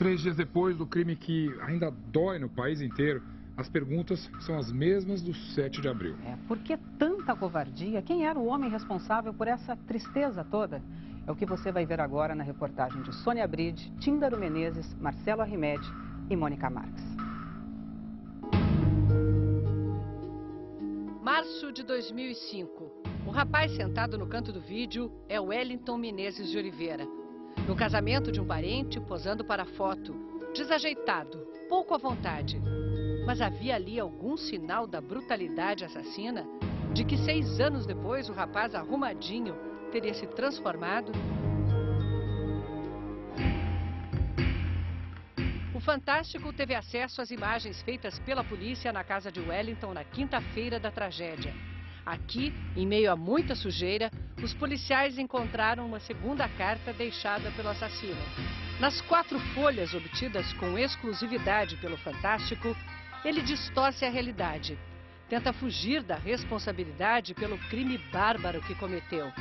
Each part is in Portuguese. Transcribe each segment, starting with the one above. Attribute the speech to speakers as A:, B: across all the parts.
A: 3 dias depois do crime que ainda dói no país inteiro, as perguntas são as mesmas do 7 de abril.
B: Por que tanta covardia? Quem era o homem responsável por essa tristeza toda? É o que você vai ver agora na reportagem de Sônia Bride, Tíndaro Menezes, Marcelo Arrimede e Mônica Marques.
C: Março de 2005. O rapaz sentado no canto do vídeo é Wellington Menezes de Oliveira. No casamento de um parente, posando para a foto. Desajeitado, pouco à vontade. Mas havia ali algum sinal da brutalidade assassina? De que 6 anos depois o rapaz arrumadinho teria se transformado? O Fantástico teve acesso às imagens feitas pela polícia na casa de Wellington na quinta-feira da tragédia. Aqui, em meio a muita sujeira, os policiais encontraram uma segunda carta deixada pelo assassino. Nas 4 folhas obtidas com exclusividade pelo Fantástico, ele distorce a realidade. Tenta fugir da responsabilidade pelo crime bárbaro que cometeu.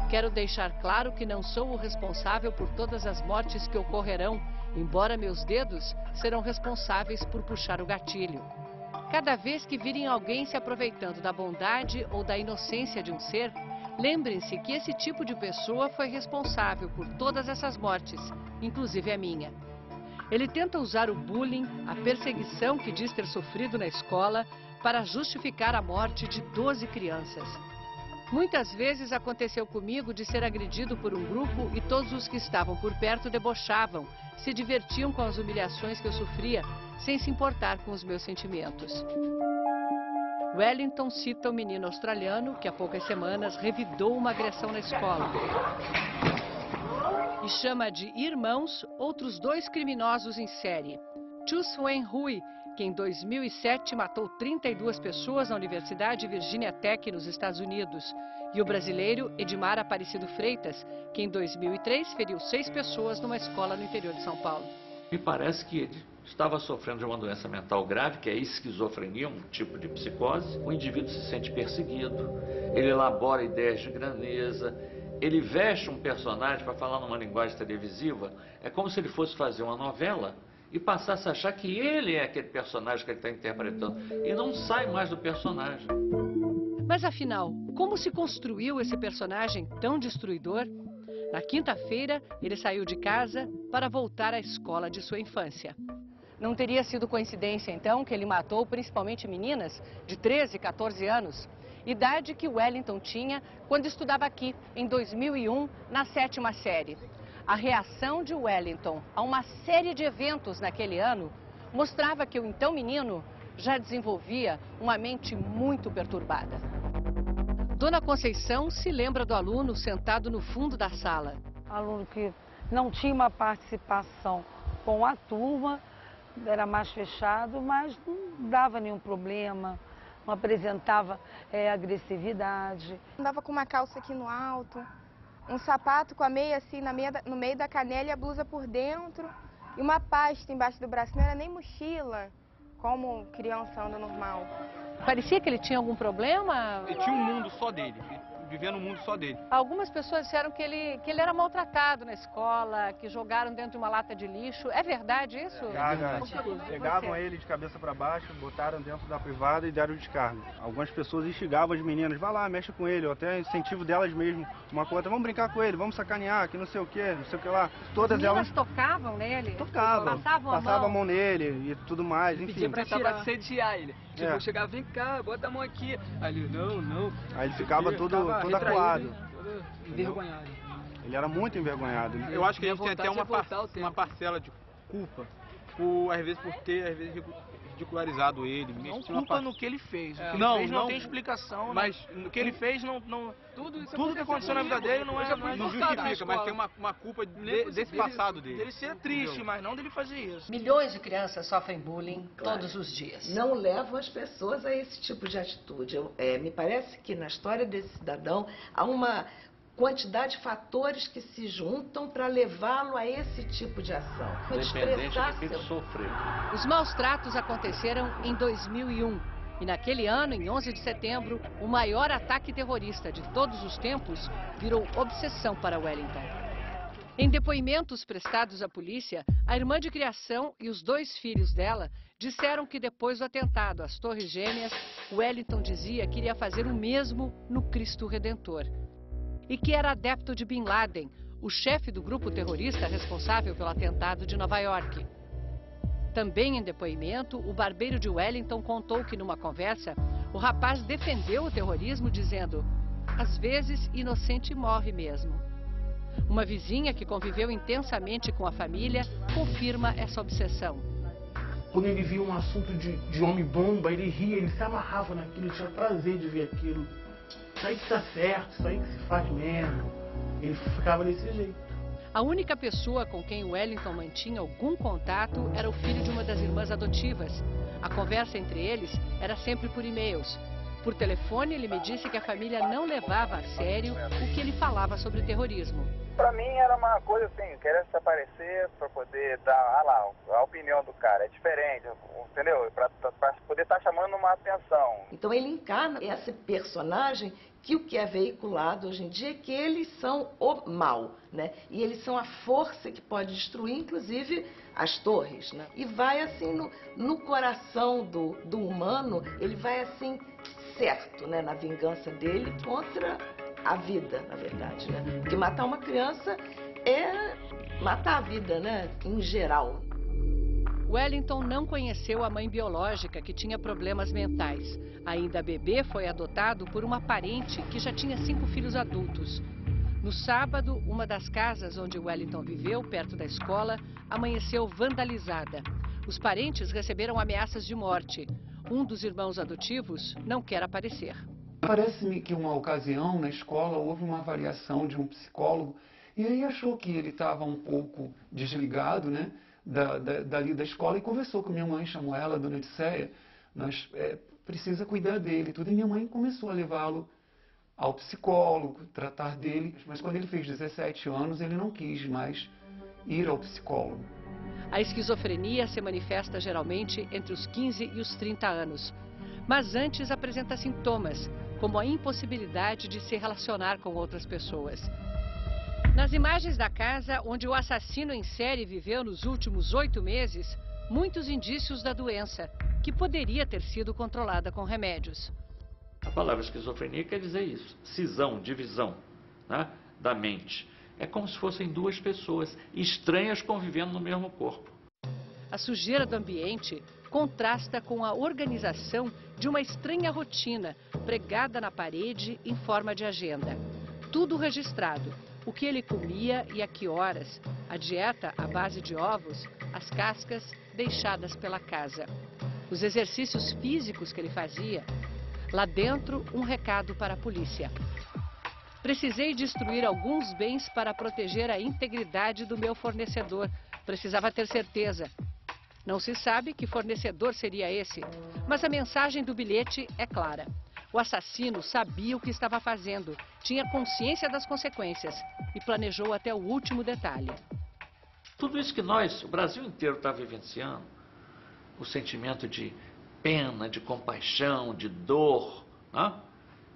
C: Quero deixar claro que não sou o responsável por todas as mortes que ocorrerão, embora meus dedos serão responsáveis por puxar o gatilho. Cada vez que virem alguém se aproveitando da bondade ou da inocência de um ser, lembrem-se que esse tipo de pessoa foi responsável por todas essas mortes, inclusive a minha. Ele tenta usar o bullying, a perseguição que diz ter sofrido na escola, para justificar a morte de 12 crianças. Muitas vezes aconteceu comigo de ser agredido por um grupo e todos os que estavam por perto debochavam, se divertiam com as humilhações que eu sofria, sem se importar com os meus sentimentos. Wellington cita o menino australiano que há poucas semanas revidou uma agressão na escola. E chama de irmãos outros 2 criminosos em série. Chu Suen Hui, que em 2007 matou 32 pessoas na Universidade Virginia Tech, nos Estados Unidos. E o brasileiro Edmar Aparecido Freitas, que em 2003 feriu 6 pessoas numa escola no interior de São Paulo.
D: Me parece que ele estava sofrendo de uma doença mental grave, que é a esquizofrenia, um tipo de psicose. O indivíduo se sente perseguido, ele elabora ideias de grandeza, ele veste um personagem para falar numa linguagem televisiva. É como se ele fosse fazer uma novela e passasse a achar que ele é aquele personagem que ele está interpretando e não sai mais do personagem.
C: Mas afinal, como se construiu esse personagem tão destruidor? Na quinta-feira, ele saiu de casa para voltar à escola de sua infância. Não teria sido coincidência, então, que ele matou principalmente meninas de 13 e 14 anos, idade que Wellington tinha quando estudava aqui, em 2001, na 7ª série. A reação de Wellington a uma série de eventos naquele ano mostrava que o então menino já desenvolvia uma mente muito perturbada. Dona Conceição se lembra do aluno sentado no fundo da sala.
E: Aluno que não tinha uma participação com a turma, era mais fechado, mas não dava nenhum problema, não apresentava agressividade.
F: Andava com uma calça aqui no alto, um sapato com a meia assim no meio da canela e a blusa por dentro, e uma pasta embaixo do braço, não era nem mochila, como criança anda normal.
C: Parecia que ele tinha algum problema?
G: Ele tinha um mundo só dele, vivia num mundo só dele.
C: Algumas pessoas disseram que ele era maltratado na escola, que jogaram dentro de uma lata de lixo. É verdade isso?
G: Pegavam ele de cabeça para baixo, botaram dentro da privada e deram descarga. Algumas pessoas instigavam as meninas, vai lá, mexe com ele, ou até incentivo delas mesmo, uma com outra, vamos brincar com ele, vamos sacanear, que não sei o que, não sei o que lá. Todas elas
C: tocavam nele?
G: Tocavam, passavam a mão nele e tudo mais, enfim.
H: Pedia pra tirar, assediar ele. Tipo, chegava, vem cá, bota a mão aqui. Aí ele, não.
G: Aí ele ficava todo acuado.
H: Envergonhado.
G: Ele era muito envergonhado.
H: Eu acho que a gente tem até uma parcela de culpa, às vezes por ter ridicularizado ele.
I: Não culpa no que ele fez. O que ele
H: Não,
I: fez
H: não
I: tem explicação.
H: Mas
I: o que ele fez não tudo que aconteceu na vida dele não
H: justifica, mas tem uma culpa desse passado dele.
I: Dele ser triste, mas não dele fazer isso.
C: Milhões de crianças sofrem bullying todos os dias.
J: Não levam as pessoas a esse tipo de atitude. Me parece que na história desse cidadão há uma quantidade de fatores que se juntam para levá-lo a esse tipo de ação.
D: Independente do que ele sofreu.
C: Os maus tratos aconteceram em 2001. E naquele ano, em 11 de setembro, o maior ataque terrorista de todos os tempos virou obsessão para Wellington. Em depoimentos prestados à polícia, a irmã de criação e os 2 filhos dela disseram que depois do atentado às Torres Gêmeas, Wellington dizia que iria fazer o mesmo no Cristo Redentor. E que era adepto de Bin Laden, o chefe do grupo terrorista responsável pelo atentado de Nova York. Também em depoimento, o barbeiro de Wellington contou que numa conversa, o rapaz defendeu o terrorismo dizendo: às vezes inocente morre mesmo. Uma vizinha que conviveu intensamente com a família confirma essa obsessão.
K: Quando ele via um assunto de homem-bomba, ele ria, ele se amarrava naquilo, ele tinha prazer de ver aquilo. Isso aí que está certo, isso aí que se faz mesmo. Ele ficava desse jeito.
C: A única pessoa com quem Wellington mantinha algum contato era o filho de uma das irmãs adotivas. A conversa entre eles era sempre por e-mails. Por telefone, ele me disse que a família não levava a sério o que ele falava sobre terrorismo.
L: Pra mim era uma coisa assim, querer se aparecer pra poder dar, a opinião do cara é diferente, entendeu? Pra poder estar chamando uma atenção.
J: Então ele encarna esse personagem que o que é veiculado hoje em dia é que eles são o mal, né? E eles são a força que pode destruir, inclusive, as torres, né? E vai assim, no coração do humano, ele vai assim, certo, né? Na vingança dele contra a vida, na verdade, né? Porque matar uma criança é matar a vida, né? Em geral.
C: Wellington não conheceu a mãe biológica, que tinha problemas mentais. Ainda bebê, foi adotado por uma parente que já tinha 5 filhos adultos. No sábado, uma das casas onde Wellington viveu, perto da escola, amanheceu vandalizada. Os parentes receberam ameaças de morte. Um dos irmãos adotivos não quer aparecer.
M: Parece-me que uma ocasião na escola houve uma avaliação de um psicólogo e aí achou que ele estava um pouco desligado, né, dali da escola, e conversou com minha mãe, chamou ela, dona Odisseia, nós precisa cuidar dele, tudo. E minha mãe começou a levá-lo ao psicólogo, tratar dele, mas quando ele fez 17 anos, ele não quis mais ir ao psicólogo.
C: A esquizofrenia se manifesta geralmente entre os 15 e os 30 anos, mas antes apresenta sintomas, como a impossibilidade de se relacionar com outras pessoas. Nas imagens da casa onde o assassino em série viveu nos últimos 8 meses, muitos indícios da doença, que poderia ter sido controlada com remédios.
D: A palavra esquizofrenia quer dizer isso, cisão, divisão, né, da mente. É como se fossem 2 pessoas estranhas convivendo no mesmo corpo.
C: A sujeira do ambiente contrasta com a organização de uma estranha rotina pregada na parede em forma de agenda. Tudo registrado. O que ele comia e a que horas, a dieta à base de ovos, as cascas deixadas pela casa, os exercícios físicos que ele fazia. Lá dentro, um recado para a polícia. Precisei destruir alguns bens para proteger a integridade do meu fornecedor. Precisava ter certeza. Não se sabe que fornecedor seria esse, mas a mensagem do bilhete é clara. O assassino sabia o que estava fazendo, tinha consciência das consequências e planejou até o último detalhe.
D: Tudo isso que nós, o Brasil inteiro, está vivenciando, o sentimento de pena, de compaixão, de dor, né?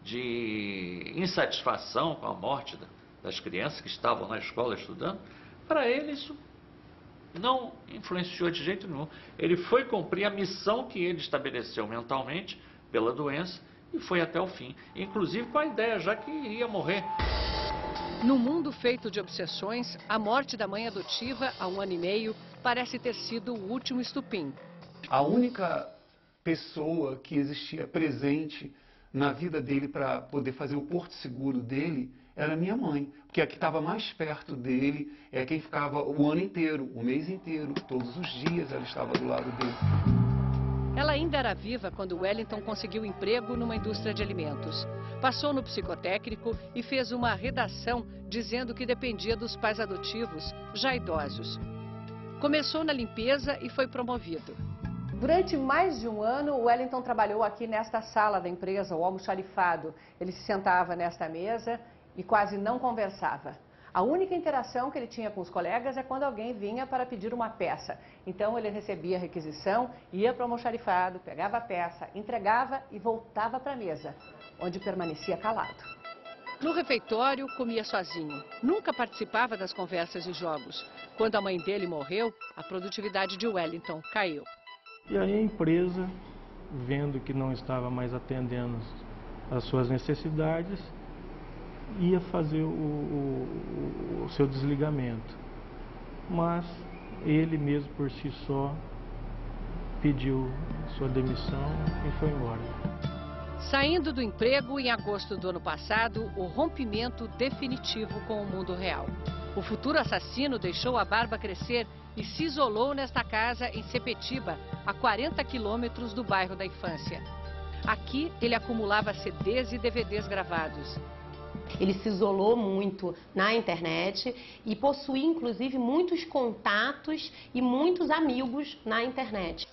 D: De insatisfação com a morte das crianças que estavam na escola estudando, para ele isso não influenciou de jeito nenhum. Ele foi cumprir a missão que ele estabeleceu mentalmente pela doença e foi até o fim, inclusive com a ideia já que ia morrer.
C: No mundo feito de obsessões, a morte da mãe adotiva há 1 ano e meio parece ter sido o último estupim.
M: A única pessoa que existia presente na vida dele para poder fazer o porto seguro dele era minha mãe, porque a que estava mais perto dele é quem ficava o ano inteiro, o mês inteiro, todos os dias ela estava do lado dele.
C: Ela ainda era viva quando Wellington conseguiu emprego numa indústria de alimentos. Passou no psicotécnico e fez uma redação dizendo que dependia dos pais adotivos, já idosos. Começou na limpeza e foi promovido. Durante mais de 1 ano, Wellington trabalhou aqui nesta sala da empresa, o almoxarifado. Ele se sentava nesta mesa e quase não conversava. A única interação que ele tinha com os colegas é quando alguém vinha para pedir uma peça. Então ele recebia a requisição, ia para o almoxarifado, pegava a peça, entregava e voltava para a mesa, onde permanecia calado. No refeitório, comia sozinho. Nunca participava das conversas e jogos. Quando a mãe dele morreu, a produtividade de Wellington caiu.
N: E aí a empresa, vendo que não estava mais atendendo às suas necessidades, ia fazer o seu desligamento. Mas ele mesmo por si só pediu sua demissão e foi embora.
C: Saindo do emprego em agosto do ano passado, o rompimento definitivo com o mundo real. O futuro assassino deixou a barba crescer e se isolou nesta casa em Sepetiba, a 40 quilômetros do bairro da Infância. Aqui, ele acumulava CDs e DVDs gravados.
O: Ele se isolou muito na internet e possuía, inclusive, muitos contatos e muitos amigos na internet.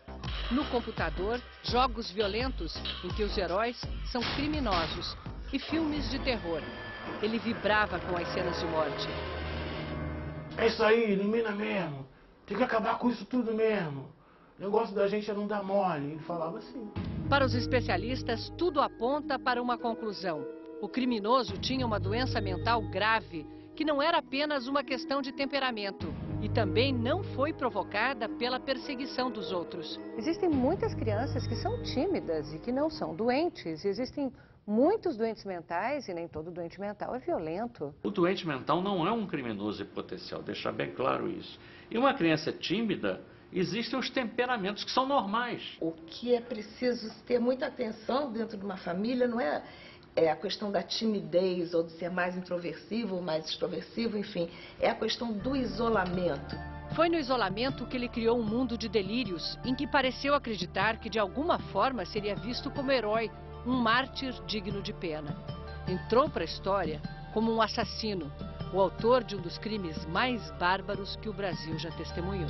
C: No computador, jogos violentos em que os heróis são criminosos e filmes de terror. Ele vibrava com as cenas de morte.
K: É isso aí, elimina mesmo. Tem que acabar com isso tudo mesmo. O negócio da gente é não dar mole. Ele falava assim.
C: Para os especialistas, tudo aponta para uma conclusão. O criminoso tinha uma doença mental grave, que não era apenas uma questão de temperamento e também não foi provocada pela perseguição dos outros.
B: Existem muitas crianças que são tímidas e que não são doentes. Existem muitos doentes mentais e nem todo doente mental é violento.
D: O doente mental não é um criminoso em potencial, deixar bem claro isso. E uma criança tímida, existem os temperamentos que são normais.
J: O que é preciso ter muita atenção dentro de uma família não é a questão da timidez ou de ser mais introversivo ou mais extroversivo, enfim, é a questão do isolamento.
C: Foi no isolamento que ele criou um mundo de delírios, em que pareceu acreditar que de alguma forma seria visto como herói, um mártir digno de pena. Entrou para a história como um assassino, o autor de um dos crimes mais bárbaros que o Brasil já testemunhou.